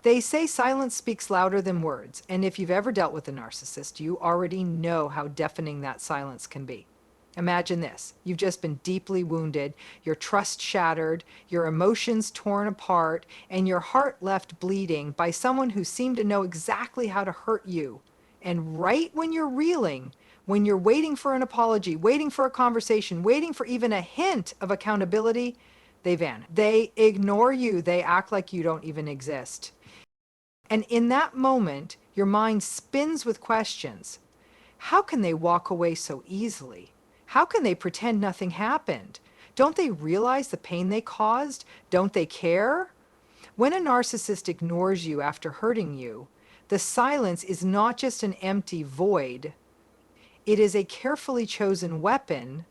They say silence speaks louder than words, and if you've ever dealt with a narcissist, you already know how deafening that silence can be. Imagine this. You've just been deeply wounded, your trust shattered, your emotions torn apart, and your heart left bleeding by someone who seemed to know exactly how to hurt you. And right when you're reeling, when you're waiting for an apology, waiting for a conversation, waiting for even a hint of accountability, they vanish. They ignore you. They act like you don't even exist. And in that moment, your mind spins with questions. How can they walk away so easily? How can they pretend nothing happened? Don't they realize the pain they caused? Don't they care? When a narcissist ignores you after hurting you, the silence is not just an empty void. It is a carefully chosen weapon.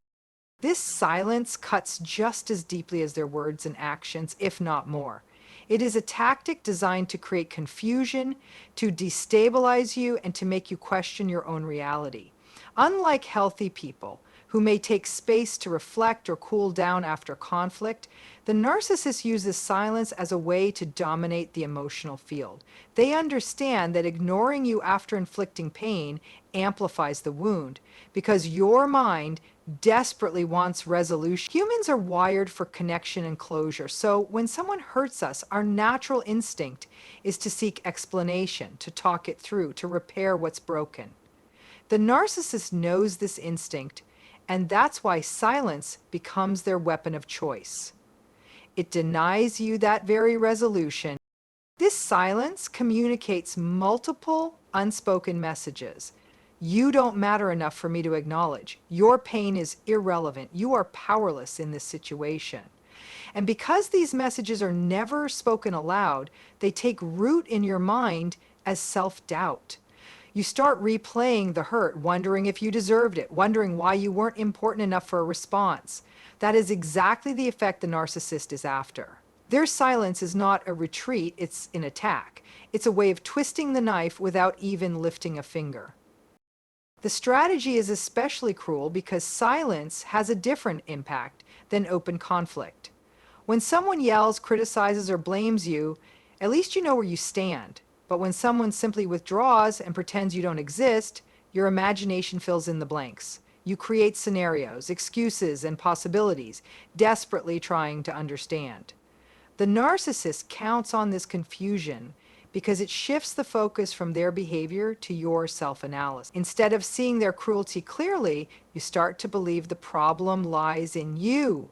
This silence cuts just as deeply as their words and actions, if not more. It is a tactic designed to create confusion, to destabilize you, and to make you question your own reality. Unlike healthy people, who may take space to reflect or cool down after conflict, the narcissist uses silence as a way to dominate the emotional field. They understand that ignoring you after inflicting pain amplifies the wound, because your mind desperately wants resolution. Humans are wired for connection and closure, so when someone hurts us, our natural instinct is to seek explanation, to talk it through, to repair what's broken. The narcissist knows this instinct, and that's why silence becomes their weapon of choice. It denies you that very resolution. This silence communicates multiple unspoken messages. You don't matter enough for me to acknowledge. Your pain is irrelevant. You are powerless in this situation. And because these messages are never spoken aloud, they take root in your mind as self-doubt. You start replaying the hurt, wondering if you deserved it, wondering why you weren't important enough for a response. That is exactly the effect the narcissist is after. Their silence is not a retreat, it's an attack. It's a way of twisting the knife without even lifting a finger. The strategy is especially cruel because silence has a different impact than open conflict. When someone yells, criticizes, or blames you, at least you know where you stand. But when someone simply withdraws and pretends you don't exist, your imagination fills in the blanks. You create scenarios, excuses, and possibilities, desperately trying to understand. The narcissist counts on this confusion because it shifts the focus from their behavior to your self-analysis. Instead of seeing their cruelty clearly, you start to believe the problem lies in you.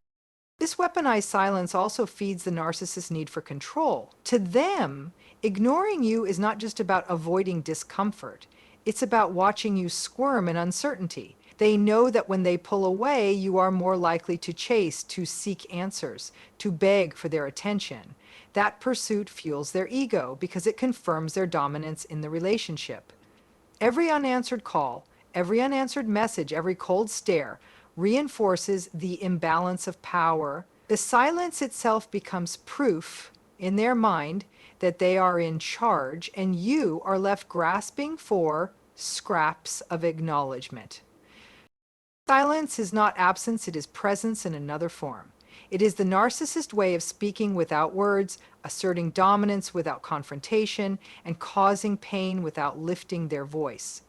This weaponized silence also feeds the narcissist's need for control. To them, ignoring you is not just about avoiding discomfort. It's about watching you squirm in uncertainty. They know that when they pull away, you are more likely to chase, to seek answers, to beg for their attention. That pursuit fuels their ego because it confirms their dominance in the relationship. Every unanswered call, every unanswered message, every cold stare reinforces the imbalance of power. The silence itself becomes proof in their mind that they are in charge, and you are left grasping for scraps of acknowledgement. Silence is not absence, it is presence in another form. It is the narcissist way of speaking without words, asserting dominance without confrontation, and causing pain without lifting their voice.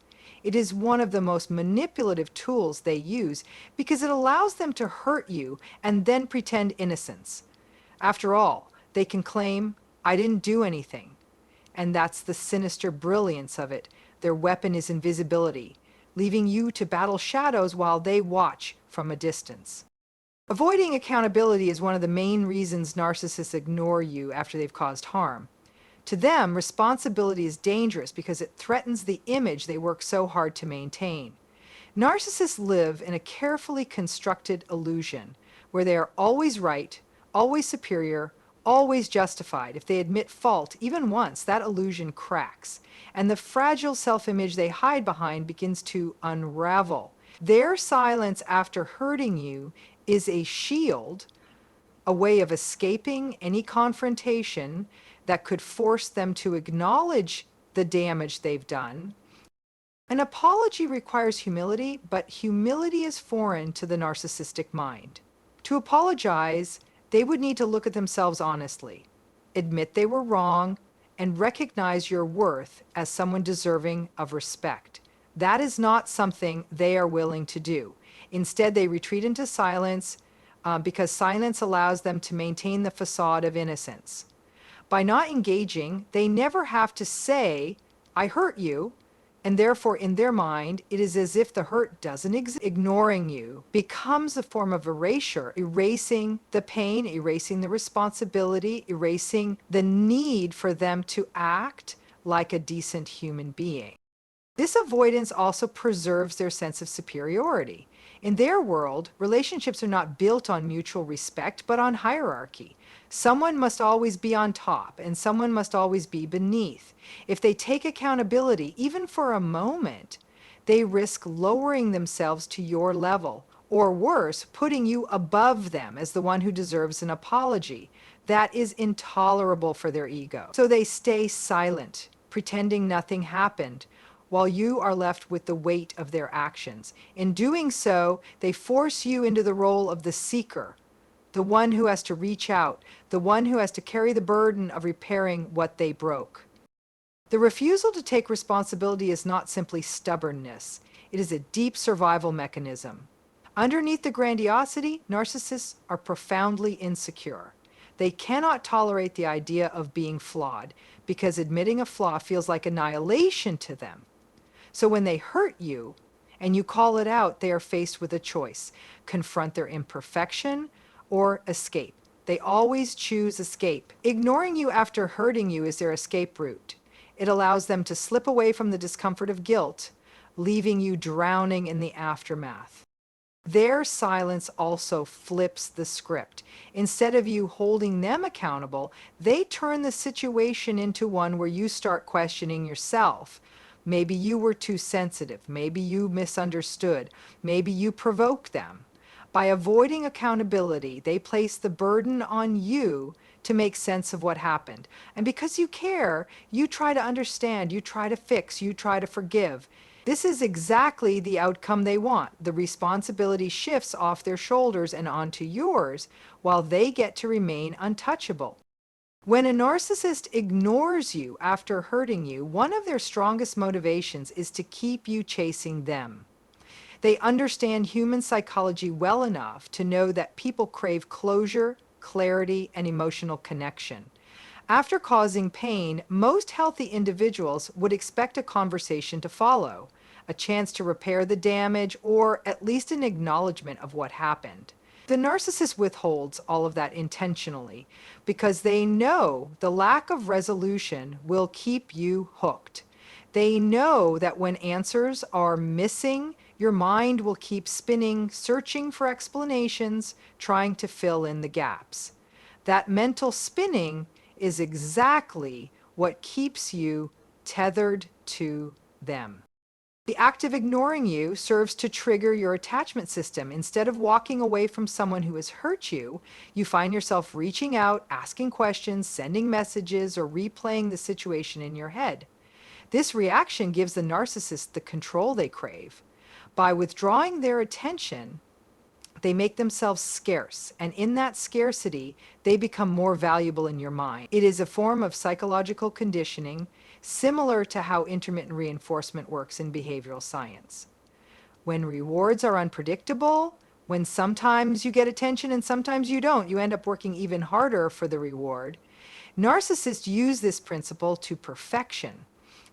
It is one of the most manipulative tools they use because it allows them to hurt you and then pretend innocence. After all, they can claim, "I didn't do anything." And that's the sinister brilliance of it. Their weapon is invisibility, leaving you to battle shadows while they watch from a distance. Avoiding accountability is one of the main reasons narcissists ignore you after they've caused harm. To them, responsibility is dangerous because it threatens the image they work so hard to maintain. Narcissists live in a carefully constructed illusion where they are always right, always superior, always justified. If they admit fault even once, that illusion cracks, and the fragile self-image they hide behind begins to unravel. Their silence after hurting you is a shield, a way of escaping any confrontation that could force them to acknowledge the damage they've done. An apology requires humility, but humility is foreign to the narcissistic mind. To apologize, they would need to look at themselves honestly, admit they were wrong, and recognize your worth as someone deserving of respect. That is not something they are willing to do. Instead, they retreat into silence because silence allows them to maintain the facade of innocence. By not engaging, they never have to say, I hurt you, and therefore in their mind, it is as if the hurt doesn't exist. Ignoring you becomes a form of erasure, erasing the pain, erasing the responsibility, erasing the need for them to act like a decent human being. This avoidance also preserves their sense of superiority. In their world, relationships are not built on mutual respect, but on hierarchy. Someone must always be on top, and someone must always be beneath. If they take accountability, even for a moment, they risk lowering themselves to your level, or worse, putting you above them as the one who deserves an apology. That is intolerable for their ego. So they stay silent, pretending nothing happened, while you are left with the weight of their actions. In doing so, they force you into the role of the seeker, the one who has to reach out, the one who has to carry the burden of repairing what they broke. The refusal to take responsibility is not simply stubbornness. It is a deep survival mechanism. Underneath the grandiosity, narcissists are profoundly insecure. They cannot tolerate the idea of being flawed because admitting a flaw feels like annihilation to them. So when they hurt you and you call it out, they are faced with a choice: confront their imperfection or escape. They always choose escape. Ignoring you after hurting you is their escape route. It allows them to slip away from the discomfort of guilt, leaving you drowning in the aftermath. Their silence also flips the script. Instead of you holding them accountable, they turn the situation into one where you start questioning yourself. Maybe you were too sensitive. Maybe you misunderstood. Maybe you provoked them. By avoiding accountability, they place the burden on you to make sense of what happened. And because you care, you try to understand, you try to fix, you try to forgive. This is exactly the outcome they want. The responsibility shifts off their shoulders and onto yours, while they get to remain untouchable. When a narcissist ignores you after hurting you, one of their strongest motivations is to keep you chasing them. They understand human psychology well enough to know that people crave closure, clarity, and emotional connection. After causing pain, most healthy individuals would expect a conversation to follow, a chance to repair the damage, or at least an acknowledgement of what happened. The narcissist withholds all of that intentionally because they know the lack of resolution will keep you hooked. They know that when answers are missing, your mind will keep spinning, searching for explanations, trying to fill in the gaps. That mental spinning is exactly what keeps you tethered to them. The act of ignoring you serves to trigger your attachment system. Instead of walking away from someone who has hurt you, you find yourself reaching out, asking questions, sending messages, or replaying the situation in your head. This reaction gives the narcissist the control they crave. By withdrawing their attention, they make themselves scarce, and in that scarcity, they become more valuable in your mind. It is a form of psychological conditioning, similar to how intermittent reinforcement works in behavioral science. When rewards are unpredictable, when sometimes you get attention and sometimes you don't, you end up working even harder for the reward. Narcissists use this principle to perfection.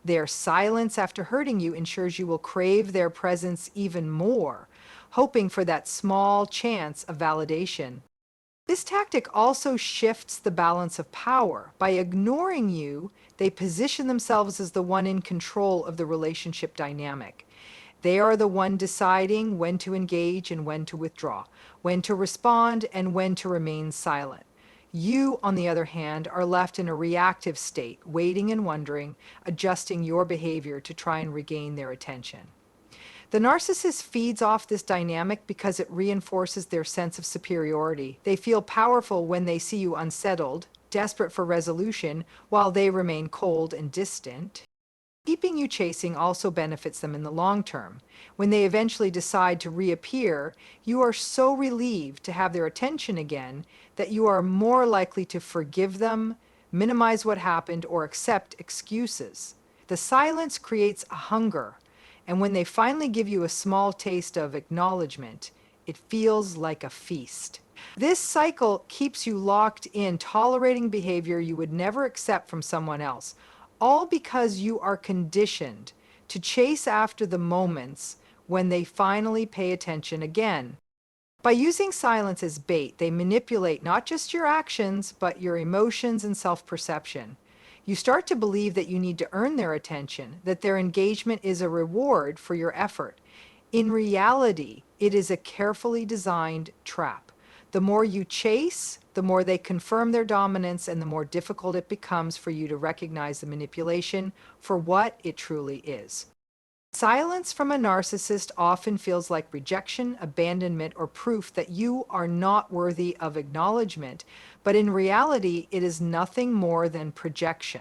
Their silence after hurting you ensures you will crave their presence even more, hoping for that small chance of validation. This tactic also shifts the balance of power. By ignoring you, they position themselves as the one in control of the relationship dynamic. They are the one deciding when to engage and when to withdraw, when to respond and when to remain silent. You, on the other hand, are left in a reactive state, waiting and wondering, adjusting your behavior to try and regain their attention. The narcissist feeds off this dynamic because it reinforces their sense of superiority. They feel powerful when they see you unsettled, desperate for resolution, while they remain cold and distant. Keeping you chasing also benefits them in the long term. When they eventually decide to reappear, you are so relieved to have their attention again that you are more likely to forgive them, minimize what happened, or accept excuses. The silence creates a hunger, and when they finally give you a small taste of acknowledgement, it feels like a feast. This cycle keeps you locked in, tolerating behavior you would never accept from someone else, all because you are conditioned to chase after the moments when they finally pay attention again. By using silence as bait, they manipulate not just your actions, but your emotions and self-perception. You start to believe that you need to earn their attention, that their engagement is a reward for your effort. In reality, it is a carefully designed trap. The more you chase, the more they confirm their dominance, and the more difficult it becomes for you to recognize the manipulation for what it truly is. Silence from a narcissist often feels like rejection, abandonment, or proof that you are not worthy of acknowledgement, but in reality, it is nothing more than projection.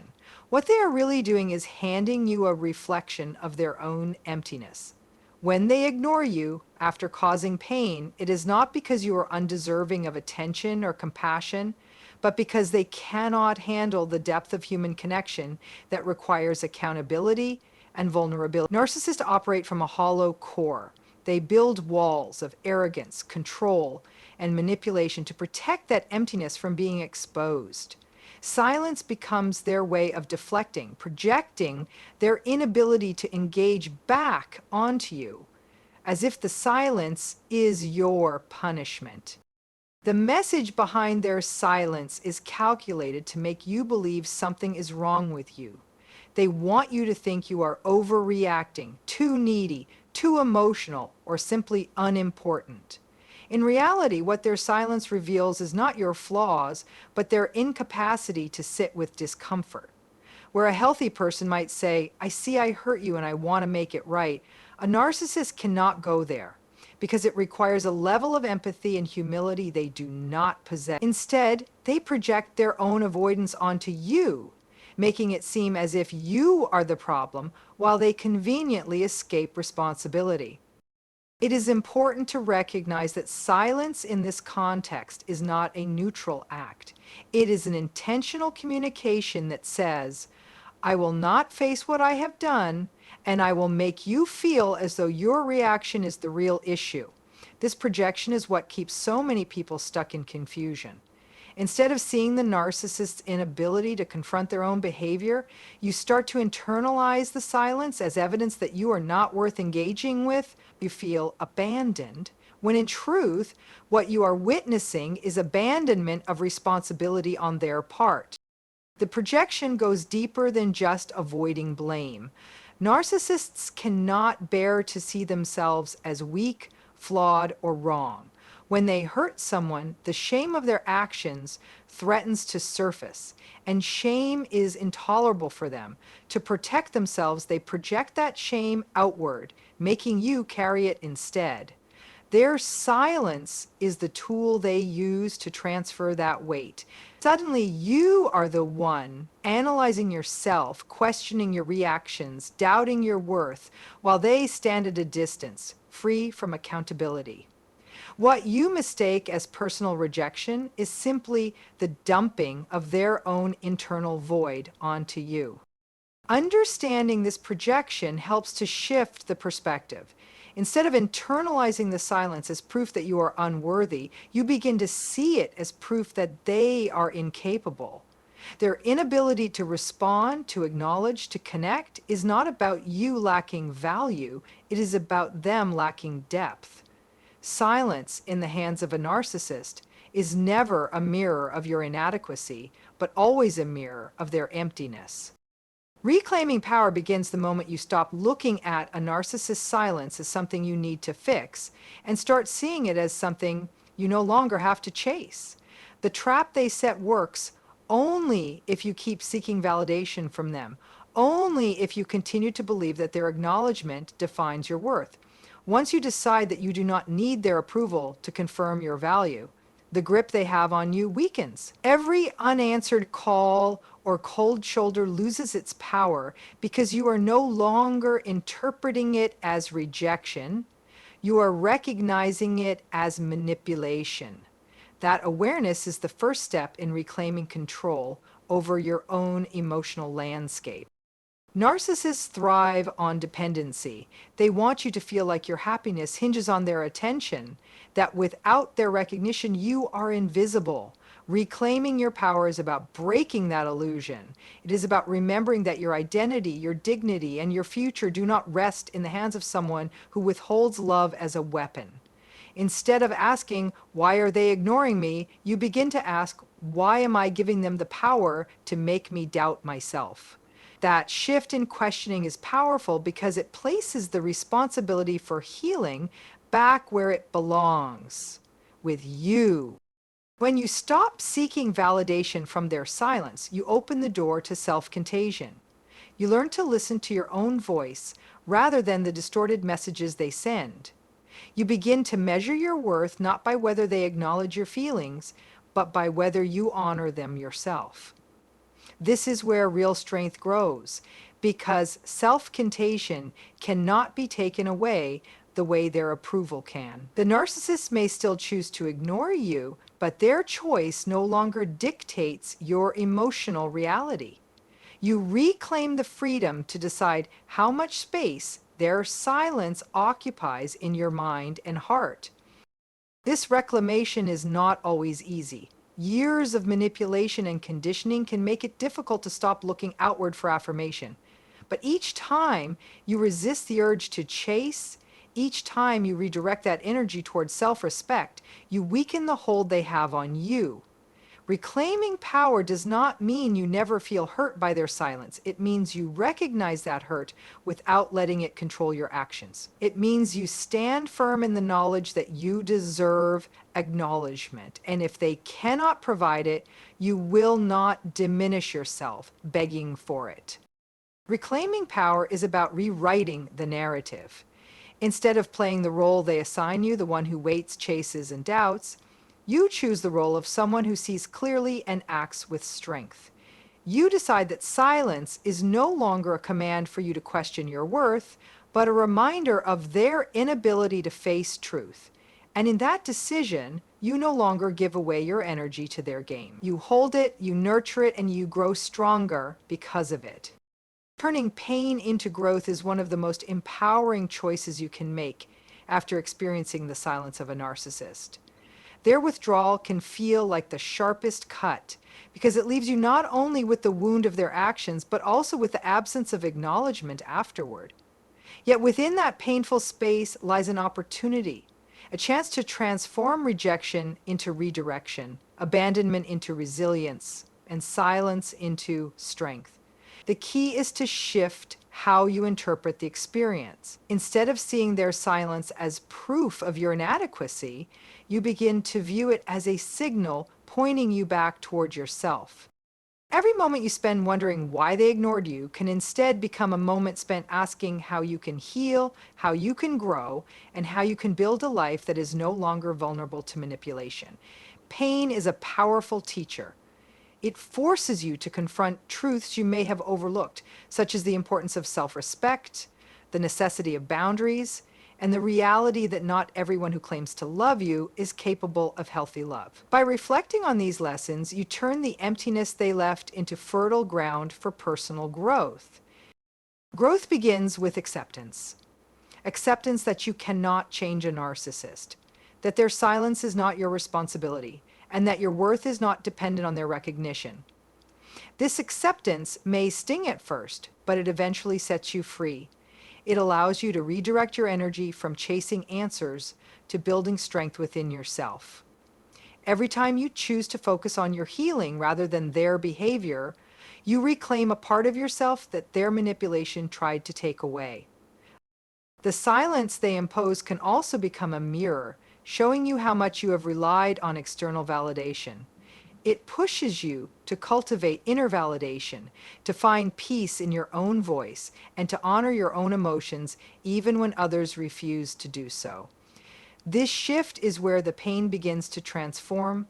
What they are really doing is handing you a reflection of their own emptiness. When they ignore you after causing pain, it is not because you are undeserving of attention or compassion, but because they cannot handle the depth of human connection that requires accountability and vulnerability. Narcissists operate from a hollow core. They build walls of arrogance, control, and manipulation to protect that emptiness from being exposed. Silence becomes their way of deflecting, projecting their inability to engage back onto you, as if the silence is your punishment. The message behind their silence is calculated to make you believe something is wrong with you. They want you to think you are overreacting, too needy, too emotional, or simply unimportant. In reality, what their silence reveals is not your flaws, but their incapacity to sit with discomfort. Where a healthy person might say, "I see I hurt you and I want to make it right," a narcissist cannot go there because it requires a level of empathy and humility they do not possess. Instead, they project their own avoidance onto you, making it seem as if you are the problem while they conveniently escape responsibility. It is important to recognize that silence in this context is not a neutral act. It is an intentional communication that says, "I will not face what I have done, and I will make you feel as though your reaction is the real issue." This projection is what keeps so many people stuck in confusion. Instead of seeing the narcissist's inability to confront their own behavior, you start to internalize the silence as evidence that you are not worth engaging with. You feel abandoned, when in truth, what you are witnessing is abandonment of responsibility on their part. The projection goes deeper than just avoiding blame. Narcissists cannot bear to see themselves as weak, flawed, or wrong. When they hurt someone, the shame of their actions threatens to surface, and shame is intolerable for them. To protect themselves, they project that shame outward, making you carry it instead. Their silence is the tool they use to transfer that weight. Suddenly, you are the one analyzing yourself, questioning your reactions, doubting your worth, while they stand at a distance, free from accountability. What you mistake as personal rejection is simply the dumping of their own internal void onto you. Understanding this projection helps to shift the perspective. Instead of internalizing the silence as proof that you are unworthy, you begin to see it as proof that they are incapable. Their inability to respond, to acknowledge, to connect is not about you lacking value, it is about them lacking depth. Silence in the hands of a narcissist is never a mirror of your inadequacy, but always a mirror of their emptiness. Reclaiming power begins the moment you stop looking at a narcissist's silence as something you need to fix and start seeing it as something you no longer have to chase. The trap they set works only if you keep seeking validation from them, only if you continue to believe that their acknowledgement defines your worth. Once you decide that you do not need their approval to confirm your value, the grip they have on you weakens. Every unanswered call or cold shoulder loses its power because you are no longer interpreting it as rejection. You are recognizing it as manipulation. That awareness is the first step in reclaiming control over your own emotional landscape. Narcissists thrive on dependency. They want you to feel like your happiness hinges on their attention, that without their recognition, you are invisible. Reclaiming your power is about breaking that illusion. It is about remembering that your identity, your dignity, and your future do not rest in the hands of someone who withholds love as a weapon. Instead of asking, why are they ignoring me? You begin to ask, why am I giving them the power to make me doubt myself? That shift in questioning is powerful because it places the responsibility for healing back where it belongs, with you. When you stop seeking validation from their silence, you open the door to self-contagion. You learn to listen to your own voice rather than the distorted messages they send. You begin to measure your worth not by whether they acknowledge your feelings, but by whether you honor them yourself. This is where real strength grows, because self-contagion cannot be taken away the way their approval can. The narcissist may still choose to ignore you, but their choice no longer dictates your emotional reality. You reclaim the freedom to decide how much space their silence occupies in your mind and heart. This reclamation is not always easy. Years of manipulation and conditioning can make it difficult to stop looking outward for affirmation. But each time you resist the urge to chase, each time you redirect that energy towards self-respect, you weaken the hold they have on you. Reclaiming power does not mean you never feel hurt by their silence. It means you recognize that hurt without letting it control your actions. It means you stand firm in the knowledge that you deserve acknowledgement. And if they cannot provide it, you will not diminish yourself begging for it. Reclaiming power is about rewriting the narrative. Instead of playing the role they assign you, the one who waits, chases, and doubts, you choose the role of someone who sees clearly and acts with strength. You decide that silence is no longer a command for you to question your worth, but a reminder of their inability to face truth. And in that decision, you no longer give away your energy to their game. You hold it, you nurture it, and you grow stronger because of it. Turning pain into growth is one of the most empowering choices you can make after experiencing the silence of a narcissist. Their withdrawal can feel like the sharpest cut because it leaves you not only with the wound of their actions, but also with the absence of acknowledgement afterward. Yet within that painful space lies an opportunity, a chance to transform rejection into redirection, abandonment into resilience, and silence into strength. The key is to shift how you interpret the experience. Instead of seeing their silence as proof of your inadequacy, you begin to view it as a signal pointing you back toward yourself. Every moment you spend wondering why they ignored you can instead become a moment spent asking how you can heal, how you can grow, and how you can build a life that is no longer vulnerable to manipulation. Pain is a powerful teacher. It forces you to confront truths you may have overlooked, such as the importance of self-respect, the necessity of boundaries, and the reality that not everyone who claims to love you is capable of healthy love. By reflecting on these lessons, you turn the emptiness they left into fertile ground for personal growth. Growth begins with acceptance. Acceptance that you cannot change a narcissist, that their silence is not your responsibility, and that your worth is not dependent on their recognition. This acceptance may sting at first, but it eventually sets you free. It allows you to redirect your energy from chasing answers to building strength within yourself. Every time you choose to focus on your healing rather than their behavior, you reclaim a part of yourself that their manipulation tried to take away. The silence they impose can also become a mirror, showing you how much you have relied on external validation. It pushes you to cultivate inner validation, to find peace in your own voice, and to honor your own emotions even when others refuse to do so. This shift is where the pain begins to transform.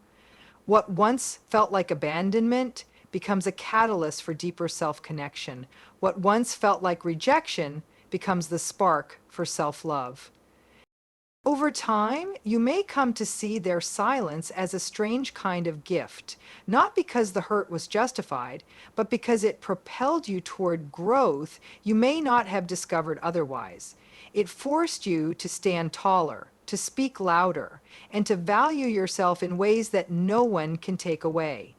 What once felt like abandonment becomes a catalyst for deeper self-connection. What once felt like rejection becomes the spark for self-love. Over time, you may come to see their silence as a strange kind of gift, not because the hurt was justified, but because it propelled you toward growth you may not have discovered otherwise. It forced you to stand taller, to speak louder, and to value yourself in ways that no one can take away.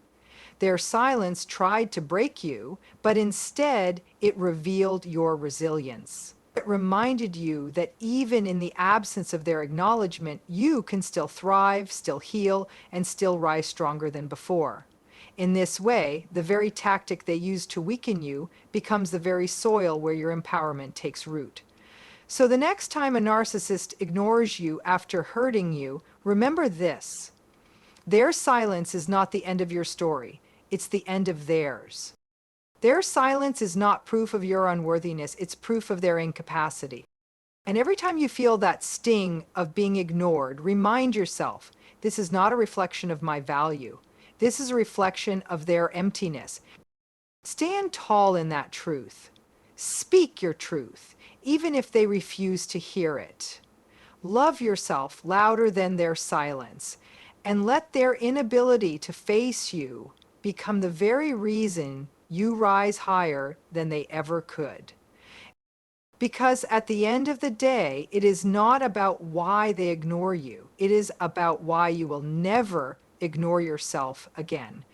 Their silence tried to break you, but instead it revealed your resilience. It reminded you that even in the absence of their acknowledgement, you can still thrive, still heal, and still rise stronger than before. In this way, the very tactic they use to weaken you becomes the very soil where your empowerment takes root. So the next time a narcissist ignores you after hurting you, remember this. Their silence is not the end of your story, it's the end of theirs. Their silence is not proof of your unworthiness, it's proof of their incapacity. And every time you feel that sting of being ignored, remind yourself, this is not a reflection of my value. This is a reflection of their emptiness. Stand tall in that truth. Speak your truth, even if they refuse to hear it. Love yourself louder than their silence, and let their inability to face you become the very reason you rise higher than they ever could. Because at the end of the day, it is not about why they ignore you. It is about why you will never ignore yourself again.